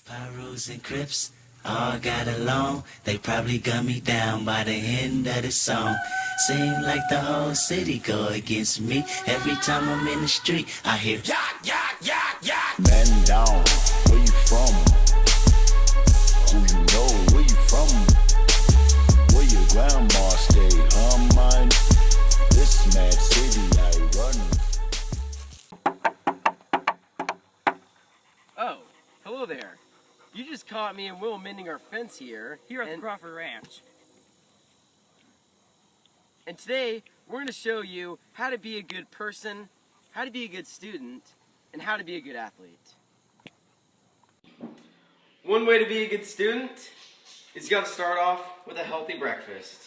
Pyros and Crips all got along. They probably gun me down by the end of the song. Seem like the whole city go against me. Every time I'm in the street, I hear yak, yak, yak, yak. Man down, where you from? Who you know, where you from? Where your grandma stay, huh, man? This mad city I run. Oh, hello there. You just caught me and Will mending our fence here At the Crawford Ranch. And today, we're going to show you how to be a good person, how to be a good student, and how to be a good athlete. One way to be a good student is you got to start off with a healthy breakfast.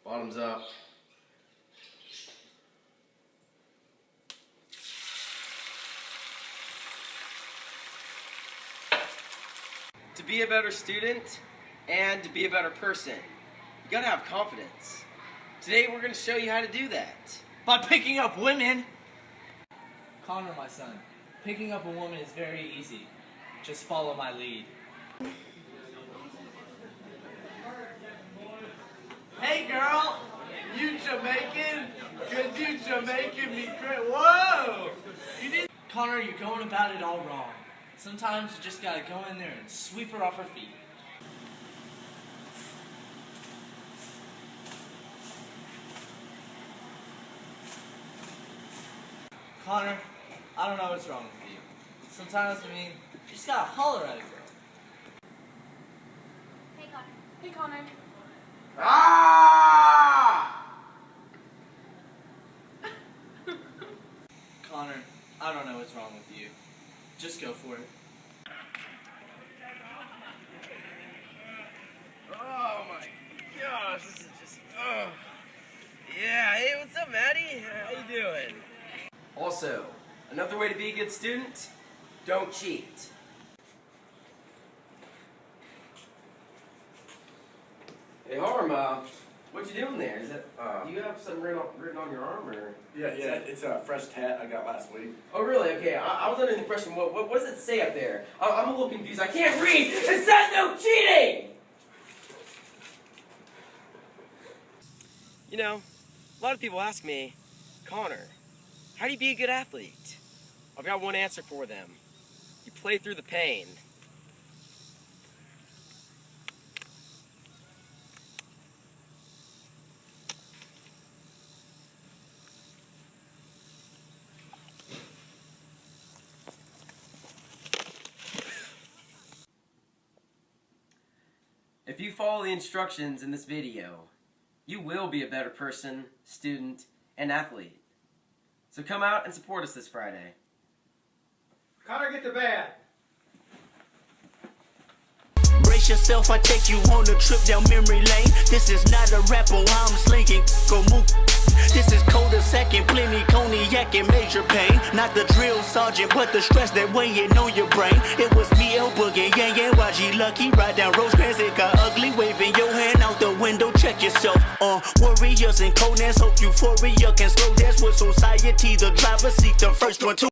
Bottoms up. To be a better student and to be a better person, you gotta have confidence. Today we're gonna show you how to do that. By picking up women! Connor, my son, picking up a woman is very easy. Just follow my lead. Hey girl! You Jamaican? Cause you Jamaican me great. Whoa! Connor, you're going about it all wrong. Sometimes you just gotta go in there and sweep her off her feet. Connor, I don't know what's wrong with you. Sometimes, you just gotta holler at a girl. Hey Connor. Hey Connor. Connor, I don't know what's wrong with you. Just go for it. Oh my gosh, this is just, yeah, hey, what's up, Maddie? How you doing? Also, another way to be a good student, don't cheat. Hey, Harm, what you doing there? Is that, do you have something written on your arm, or? Yeah, it's a fresh tat I got last week. Oh, really? Okay, I was under the impression, what does it say up there? I'm a little confused. I can't read! It says no cheating! You know, a lot of people ask me, Connor, how do you be a good athlete? I've got one answer for them. You play through the pain. If you follow the instructions in this video, you will be a better person, student, and athlete. So come out and support us this Friday. Connor, get the bat. Brace yourself, I take you on a trip down memory lane. This is not a rap on how I'm slinking. Go move. This is cold a second, plenty cognac and major pain. Not the drill sergeant, but the stress that weighing on your brain. It was me, El Boogie, Yang Yang, YG Lucky. Ride down Rosecrans, it got ugly. Waving your hand out the window, check yourself. Warriors and Conans, hope euphoria can slow dance with society. The driver seat, the first one to